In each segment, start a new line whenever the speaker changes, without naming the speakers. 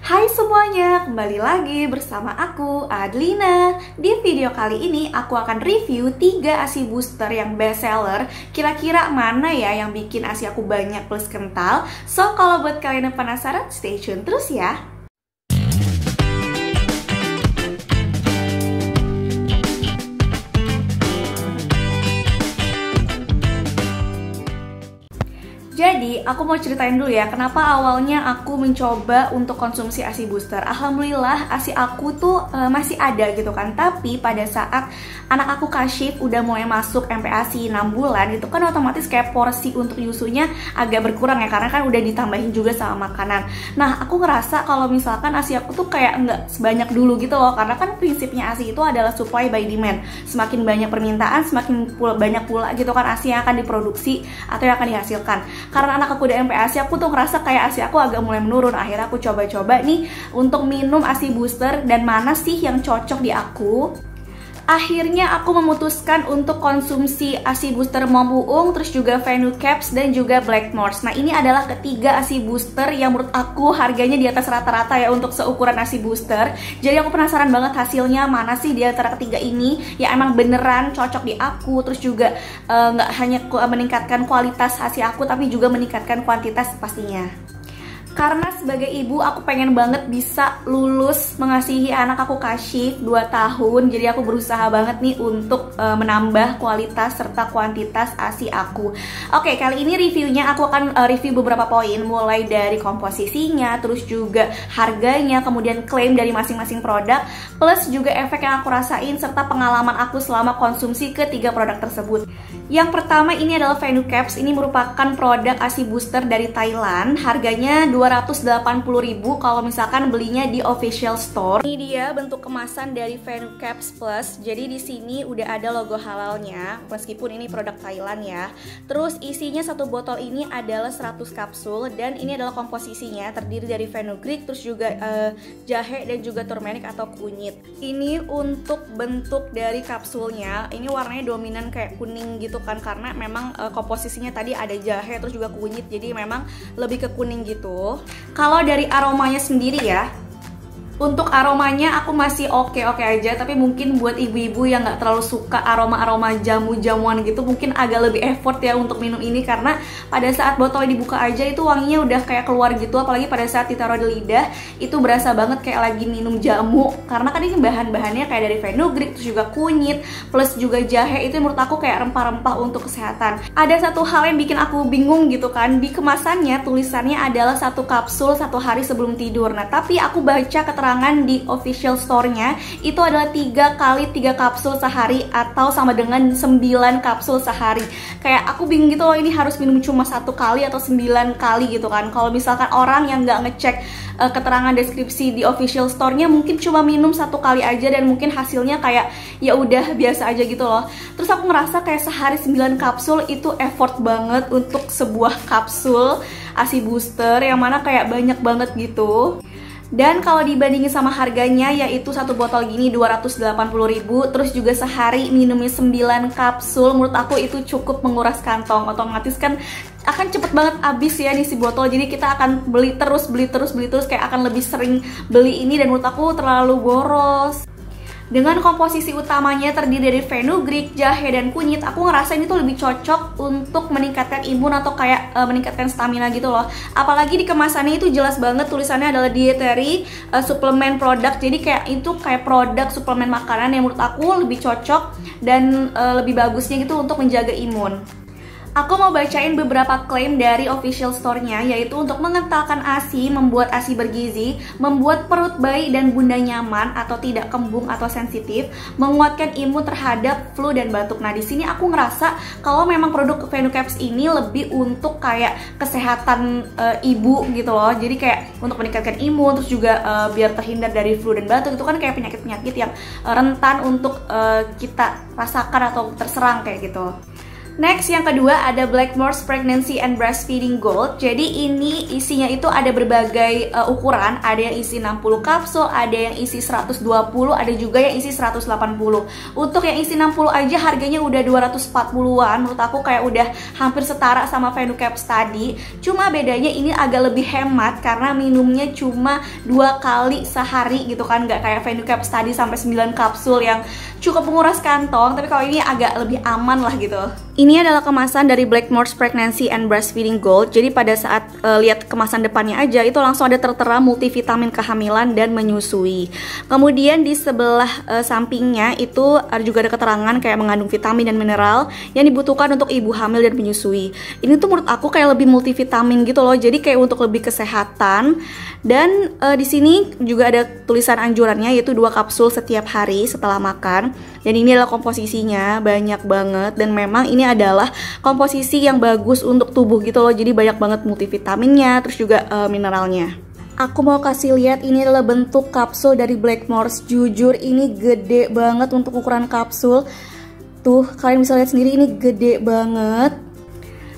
Hai semuanya, kembali lagi bersama aku, Adlina. Di video kali ini aku akan review 3 ASI booster yang best seller. Kira-kira mana ya yang bikin ASI aku banyak plus kental? So, kalau buat kalian yang penasaran, stay tune terus ya. Jadi, aku mau ceritain dulu ya, kenapa awalnya aku mencoba untuk konsumsi ASI booster. Alhamdulillah, ASI aku tuh masih ada gitu kan. Tapi pada saat anak aku Kashif udah mulai masuk MPASI 6 bulan, itu kan otomatis kayak porsi untuk yusunya agak berkurang ya, karena kan udah ditambahin juga sama makanan. Nah, aku ngerasa kalau misalkan ASI aku tuh kayak nggak sebanyak dulu gitu loh, karena kan prinsipnya ASI itu adalah supply by demand. Semakin banyak permintaan, semakin banyak pula gitu kan ASI yang akan diproduksi atau yang akan dihasilkan. Karena anak aku udah MPASI, aku tuh ngerasa kayak ASI aku agak mulai menurun. Akhirnya aku coba-coba nih untuk minum ASI booster dan mana sih yang cocok di aku. Akhirnya aku memutuskan untuk konsumsi ASI booster Mom Uung, terus juga Venucaps dan juga Blackmores. Nah, ini adalah ketiga ASI booster yang menurut aku harganya di atas rata-rata ya untuk seukuran ASI booster. Jadi aku penasaran banget hasilnya mana sih di antara ketiga ini yang emang beneran cocok di aku. Terus juga nggak hanya meningkatkan kualitas ASI aku, tapi juga meningkatkan kuantitas pastinya. Karena sebagai ibu aku pengen banget bisa lulus mengasihi anak aku Kashif 2 tahun. Jadi aku berusaha banget nih untuk menambah kualitas serta kuantitas ASI aku. Oke, kali ini reviewnya aku akan review beberapa poin, mulai dari komposisinya, terus juga harganya, kemudian klaim dari masing-masing produk, plus juga efek yang aku rasain serta pengalaman aku selama konsumsi ketiga produk tersebut. Yang pertama ini adalah Venucaps. Ini merupakan produk ASI booster dari Thailand. Harganya 280.000 kalau misalkan belinya di official store. Ini dia bentuk kemasan dari Venucaps Plus. Jadi di sini udah ada logo halalnya, meskipun ini produk Thailand ya. Terus isinya satu botol ini adalah 100 kapsul dan ini adalah komposisinya terdiri dari fenugreek, terus juga jahe dan juga turmeric atau kunyit. Ini untuk bentuk dari kapsulnya. Ini warnanya dominan kayak kuning gitu kan, karena memang komposisinya tadi ada jahe terus juga kunyit, jadi memang lebih ke kuning gitu. Kalau dari aromanya sendiri ya, untuk aromanya aku masih oke aja, tapi mungkin buat ibu-ibu yang nggak terlalu suka aroma-aroma jamu-jamuan gitu mungkin agak lebih effort ya untuk minum ini, karena pada saat botolnya dibuka aja itu wanginya udah kayak keluar gitu, apalagi pada saat ditaruh di lidah itu berasa banget kayak lagi minum jamu, karena kan ini bahan-bahannya kayak dari fenugreek, terus juga kunyit, plus juga jahe. Itu menurut aku kayak rempah-rempah untuk kesehatan. Ada satu hal yang bikin aku bingung gitu kan, di kemasannya tulisannya adalah 1 kapsul 1 hari sebelum tidur. Nah, tapi aku baca di official store-nya itu adalah 3 kali 3 kapsul sehari atau sama dengan 9 kapsul sehari. Kayak aku bingung gitu loh, ini harus minum cuma 1 kali atau 9 kali gitu kan. Kalau misalkan orang yang nggak ngecek keterangan deskripsi di official store-nya mungkin cuma minum 1 kali aja dan mungkin hasilnya kayak ya udah biasa aja gitu loh. Terus aku ngerasa kayak sehari 9 kapsul itu effort banget untuk sebuah kapsul ASI booster yang mana kayak banyak banget gitu. Dan kalau dibandingin sama harganya, yaitu satu botol gini 280.000, terus juga sehari minumnya 9 kapsul, menurut aku itu cukup menguras kantong. Otomatis kan akan cepet banget habis ya nih si botol, jadi kita akan beli terus kayak akan lebih sering beli ini, dan menurut aku terlalu boros. Dengan komposisi utamanya terdiri dari fenugreek, jahe, dan kunyit, aku ngerasa ini tuh lebih cocok untuk meningkatkan imun atau kayak meningkatkan stamina gitu loh. Apalagi di kemasannya itu jelas banget tulisannya adalah dietary supplement product. Jadi kayak itu kayak produk suplemen makanan yang menurut aku lebih cocok dan lebih bagusnya gitu untuk menjaga imun. Aku mau bacain beberapa klaim dari official store-nya, yaitu untuk mengentalkan ASI, membuat ASI bergizi, membuat perut bayi dan bunda nyaman atau tidak kembung atau sensitif, menguatkan imun terhadap flu dan batuk. Nah, di sini aku ngerasa kalau memang produk Venucaps ini lebih untuk kayak kesehatan ibu gitu loh. Jadi kayak untuk meningkatkan imun, terus juga biar terhindar dari flu dan batuk. Itu kan kayak penyakit-penyakit yang rentan untuk kita rasakan atau terserang kayak gitu. Next, yang kedua ada Blackmores Pregnancy and Breastfeeding Gold. Jadi ini isinya itu ada berbagai ukuran. Ada yang isi 60 kapsul, ada yang isi 120, ada juga yang isi 180. Untuk yang isi 60 aja harganya udah 240-an. Menurut aku kayak udah hampir setara sama Venucaps tadi. Cuma bedanya ini agak lebih hemat karena minumnya cuma 2 kali sehari gitu kan. Nggak kayak Venucaps tadi sampai 9 kapsul yang cukup menguras kantong. Tapi kalau ini agak lebih aman lah gitu. Ini adalah kemasan dari Blackmores Pregnancy and Breastfeeding Gold. Jadi pada saat lihat kemasan depannya aja itu langsung ada tertera multivitamin kehamilan dan menyusui. Kemudian di sebelah sampingnya itu juga ada keterangan kayak mengandung vitamin dan mineral yang dibutuhkan untuk ibu hamil dan menyusui. Ini tuh menurut aku kayak lebih multivitamin gitu loh. Jadi kayak untuk lebih kesehatan. Dan di sini juga ada tulisan anjurannya yaitu 2 kapsul setiap hari setelah makan. Dan ini adalah komposisinya banyak banget dan memang ini adalah komposisi yang bagus untuk tubuh gitu loh. Jadi banyak banget multivitaminnya, terus juga mineralnya. Aku mau kasih lihat ini adalah bentuk kapsul dari Blackmores. Jujur ini gede banget untuk ukuran kapsul. Tuh, kalian bisa lihat sendiri ini gede banget.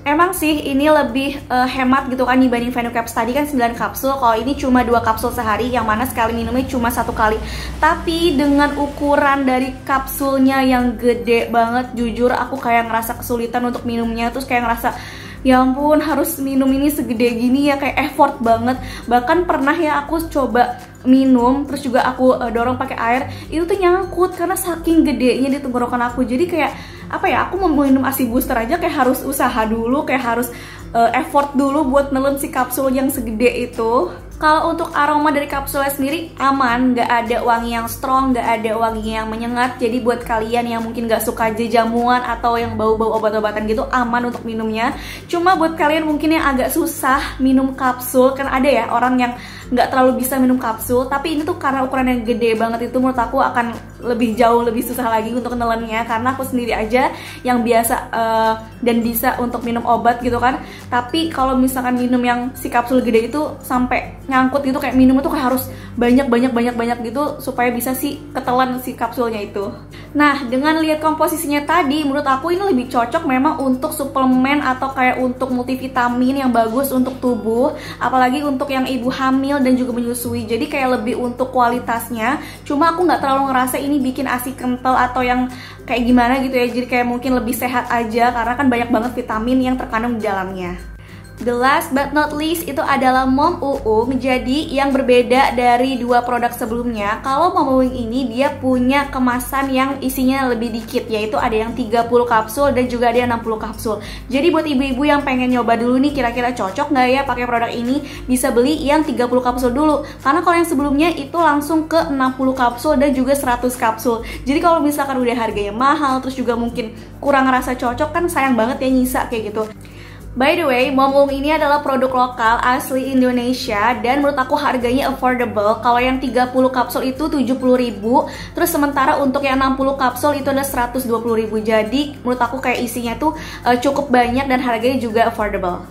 Emang sih ini lebih hemat gitu kan dibanding Venucaps tadi kan 9 kapsul. Kalau ini cuma 2 kapsul sehari yang mana sekali minumnya cuma 1 kali. Tapi dengan ukuran dari kapsulnya yang gede banget, jujur aku kayak ngerasa kesulitan untuk minumnya. Terus kayak ngerasa ya ampun harus minum ini segede gini ya, kayak effort banget. Bahkan pernah ya aku coba minum terus juga aku dorong pakai air, itu tuh nyangkut karena saking gedenya di tenggorokan aku. Jadi kayak apa ya, aku mau minum ASI booster aja kayak harus usaha dulu, kayak harus effort dulu buat nelen si kapsul yang segede itu. Kalau untuk aroma dari kapsulnya sendiri aman, nggak ada wangi yang strong, nggak ada wangi yang menyengat. Jadi buat kalian yang mungkin nggak suka jamuan atau yang bau-bau obat-obatan gitu, aman untuk minumnya. Cuma buat kalian mungkin yang agak susah minum kapsul, kan ada ya orang yang nggak terlalu bisa minum kapsul, tapi ini tuh karena ukuran yang gede banget itu menurut aku akan lebih jauh lebih susah lagi untuk nelennya. Karena aku sendiri aja yang biasa dan bisa untuk minum obat gitu kan, tapi kalau misalkan minum yang si kapsul gede itu sampai nyangkut gitu, kayak minum itu kayak harus banyak gitu supaya bisa si ketelan si kapsulnya itu. Nah, dengan lihat komposisinya tadi, menurut aku ini lebih cocok memang untuk suplemen atau kayak untuk multivitamin yang bagus untuk tubuh, apalagi untuk yang ibu hamil dan juga menyusui. Jadi kayak lebih untuk kualitasnya. Cuma aku nggak terlalu ngerasa ini bikin ASI kental atau yang kayak gimana gitu ya. Jadi kayak mungkin lebih sehat aja karena kan banyak banget vitamin yang terkandung di dalamnya. The last but not least itu adalah Mom Uung. Jadi yang berbeda dari 2 produk sebelumnya, kalau Mom Uung ini dia punya kemasan yang isinya lebih dikit, yaitu ada yang 30 kapsul dan juga ada yang 60 kapsul. Jadi buat ibu-ibu yang pengen nyoba dulu nih kira-kira cocok nggak ya pakai produk ini, bisa beli yang 30 kapsul dulu. Karena kalau yang sebelumnya itu langsung ke 60 kapsul dan juga 100 kapsul. Jadi kalau misalkan udah harganya mahal terus juga mungkin kurang rasa cocok, kan sayang banget ya nyisa kayak gitu. By the way, Mom Uung ini adalah produk lokal asli Indonesia dan menurut aku harganya affordable. Kalau yang 30 kapsul itu 70.000, terus sementara untuk yang 60 kapsul itu ada 120.000. Jadi menurut aku kayak isinya tuh cukup banyak dan harganya juga affordable.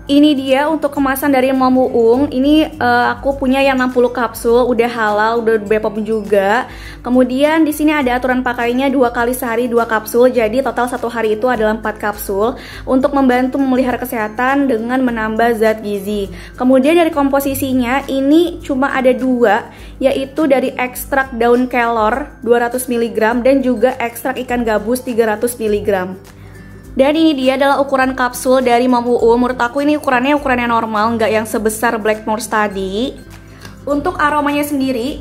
Ini dia untuk kemasan dari Mom Uung. Ini aku punya yang 60 kapsul, udah halal, udah BPOM juga. Kemudian di sini ada aturan pakainya 2 kali sehari 2 kapsul. Jadi total 1 hari itu adalah 4 kapsul untuk membantu memelihara kesehatan dengan menambah zat gizi. Kemudian dari komposisinya ini cuma ada 2, yaitu dari ekstrak daun kelor 200 mg dan juga ekstrak ikan gabus 300 mg. Dan ini dia adalah ukuran kapsul dari Mom Uung. Menurut aku ini ukurannya normal, nggak yang sebesar Blackmores tadi. Untuk aromanya sendiri,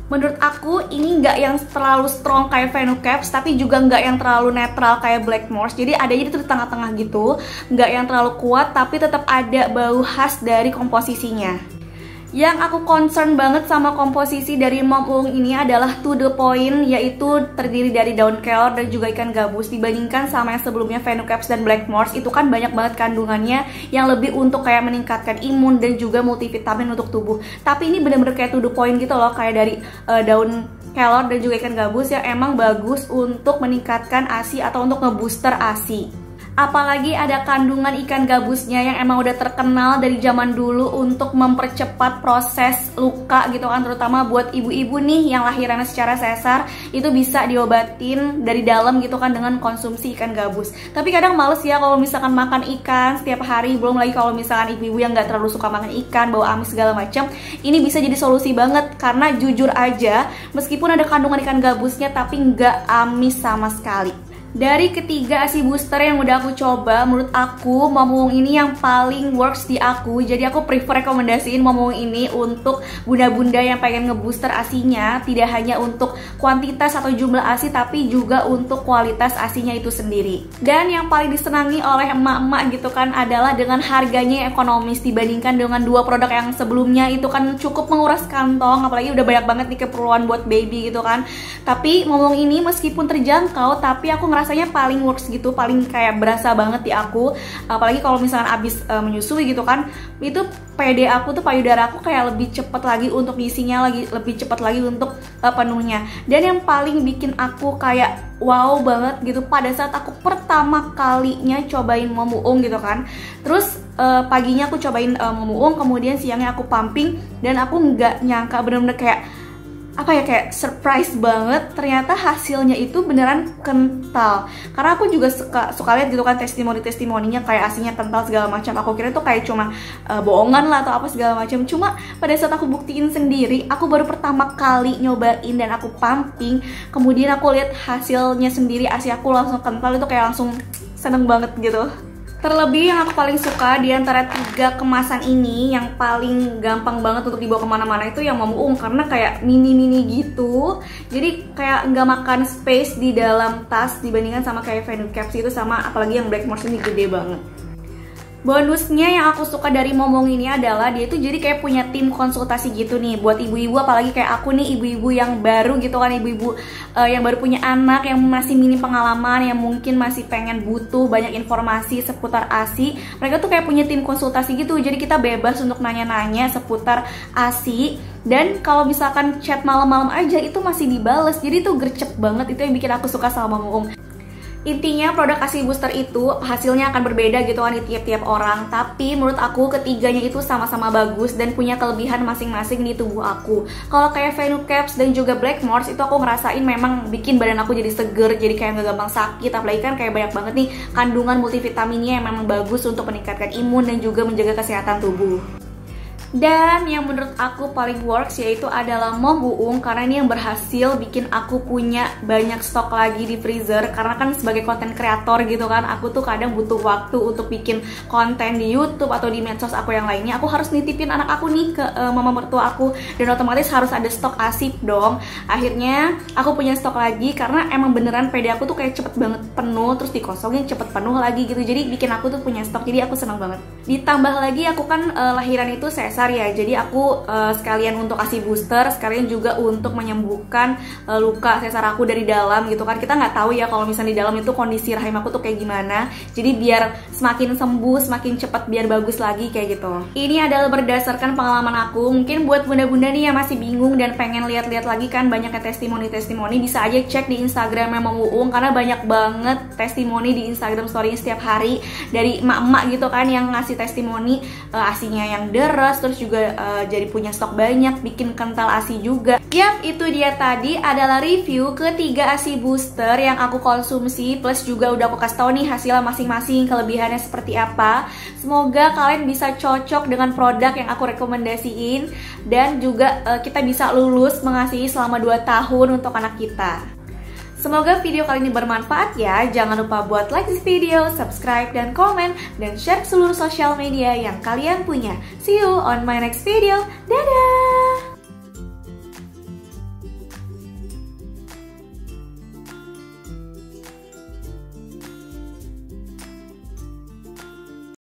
menurut aku ini nggak yang terlalu strong kayak Venucaps, tapi juga nggak yang terlalu netral kayak Blackmores. Jadi adanya di tengah-tengah gitu, nggak yang terlalu kuat, tapi tetap ada bau khas dari komposisinya. Yang aku concern banget sama komposisi dari Mom Uung ini adalah to the point, yaitu terdiri dari daun kelor dan juga ikan gabus. Dibandingkan sama yang sebelumnya Venucaps dan Blackmores, itu kan banyak banget kandungannya yang lebih untuk kayak meningkatkan imun dan juga multivitamin untuk tubuh. Tapi ini bener-bener kayak to the point gitu loh, kayak dari daun kelor dan juga ikan gabus yang emang bagus untuk meningkatkan ASI atau untuk ngebooster ASI. Apalagi ada kandungan ikan gabusnya yang emang udah terkenal dari zaman dulu untuk mempercepat proses luka gitu kan, terutama buat ibu-ibu nih yang lahirannya secara sesar, itu bisa diobatin dari dalam gitu kan dengan konsumsi ikan gabus. Tapi kadang males ya kalau misalkan makan ikan setiap hari, belum lagi kalau misalkan ibu-ibu yang nggak terlalu suka makan ikan, bau amis segala macam. Ini bisa jadi solusi banget karena jujur aja, meskipun ada kandungan ikan gabusnya tapi nggak amis sama sekali. Dari ketiga ASI booster yang udah aku coba, menurut aku Momuung ini yang paling works di aku. Jadi aku prefer rekomendasiin Momuung ini untuk bunda-bunda yang pengen ngebooster ASInya, tidak hanya untuk kuantitas atau jumlah ASI, tapi juga untuk kualitas ASInya itu sendiri. Dan yang paling disenangi oleh emak-emak gitu kan adalah dengan harganya yang ekonomis dibandingkan dengan dua produk yang sebelumnya itu kan cukup menguras kantong, apalagi udah banyak banget nih keperluan buat baby gitu kan. Tapi Momuung ini meskipun terjangkau, tapi aku rasanya paling works gitu, paling kayak berasa banget di aku. Apalagi kalau misalkan abis menyusui gitu kan, itu PD aku tuh, payudara aku kayak lebih cepet lagi untuk ngisinya, lebih cepet lagi untuk penuhnya. Dan yang paling bikin aku kayak wow banget gitu pada saat aku pertama kalinya cobain Momuung gitu kan. Terus paginya aku cobain Momuung, kemudian siangnya aku pumping, dan aku nggak nyangka, bener-bener kayak kayak surprise banget, ternyata hasilnya itu beneran kental. Karena aku juga suka lihat gitu kan testimoninya kayak ASINya kental segala macam. Aku kira itu kayak cuma bohongan lah atau apa segala macam. Cuma pada saat aku buktiin sendiri, aku baru pertama kali nyobain dan aku pumping, kemudian aku lihat hasilnya sendiri, ASI aku langsung kental, itu kayak langsung seneng banget gitu. Terlebih yang aku paling suka di antara 3 kemasan ini, yang paling gampang banget untuk dibawa kemana-mana itu yang Momuung, karena kayak mini-mini gitu. Jadi kayak nggak makan space di dalam tas dibandingkan sama kayak Venucaps itu, sama apalagi yang Blackmores ini gede banget. Bonusnya yang aku suka dari Momuung ini adalah dia tuh jadi kayak punya tim konsultasi gitu nih buat ibu-ibu, apalagi kayak aku nih, ibu-ibu yang baru gitu kan, ibu-ibu yang baru punya anak, yang masih minim pengalaman, yang mungkin masih pengen butuh banyak informasi seputar ASI. Mereka tuh kayak punya tim konsultasi gitu, jadi kita bebas untuk nanya-nanya seputar ASI. Dan kalau misalkan chat malam-malam aja itu masih dibales, jadi tuh gercep banget. Itu yang bikin aku suka sama Momuung. Intinya produk ASI booster itu hasilnya akan berbeda gitu kan di tiap-tiap orang, tapi menurut aku ketiganya itu sama-sama bagus dan punya kelebihan masing-masing di tubuh aku. Kalau kayak Venucaps dan juga Blackmores itu aku ngerasain memang bikin badan aku jadi seger, jadi kayak gak gampang sakit, apalagi kan kayak banyak banget nih kandungan multivitaminnya yang memang bagus untuk meningkatkan imun dan juga menjaga kesehatan tubuh. Dan yang menurut aku paling works yaitu adalah Momuung, karena ini yang berhasil bikin aku punya banyak stok lagi di freezer. Karena kan sebagai konten kreator gitu kan, aku tuh kadang butuh waktu untuk bikin konten di YouTube atau di medsos aku yang lainnya. Aku harus nitipin anak aku nih ke mama mertua aku, dan otomatis harus ada stok ASI dong. Akhirnya aku punya stok lagi karena emang beneran PD aku tuh kayak cepet banget penuh, terus dikosongin cepet penuh lagi gitu. Jadi bikin aku tuh punya stok, jadi aku senang banget. Ditambah lagi aku kan lahiran itu sesar ya, jadi aku sekalian untuk ASI booster, sekalian juga untuk menyembuhkan luka sesar aku dari dalam gitu kan. Kita nggak tahu ya kalau misalnya di dalam itu kondisi rahim aku tuh kayak gimana, jadi biar semakin sembuh, semakin cepat, biar bagus lagi kayak gitu. Ini adalah berdasarkan pengalaman aku. Mungkin buat bunda-bunda nih yang masih bingung dan pengen lihat-lihat lagi kan banyaknya testimoni-testimoni, bisa aja cek di Instagramnya Momuung, karena banyak banget testimoni di Instagram story setiap hari dari emak-emak gitu kan yang ngasih testimoni ASINya yang deres, terus juga jadi punya stok banyak, bikin kental ASI juga. Yap, itu dia tadi adalah review ketiga ASI booster yang aku konsumsi, plus juga udah aku kasih tau nih hasilnya masing-masing, kelebihannya seperti apa. Semoga kalian bisa cocok dengan produk yang aku rekomendasiin, dan juga kita bisa lulus mengasihi selama 2 tahun untuk anak kita. Semoga video kali ini bermanfaat ya. Jangan lupa buat like this video, subscribe, dan komen, dan share ke seluruh sosial media yang kalian punya. See you on my next video. Dadah!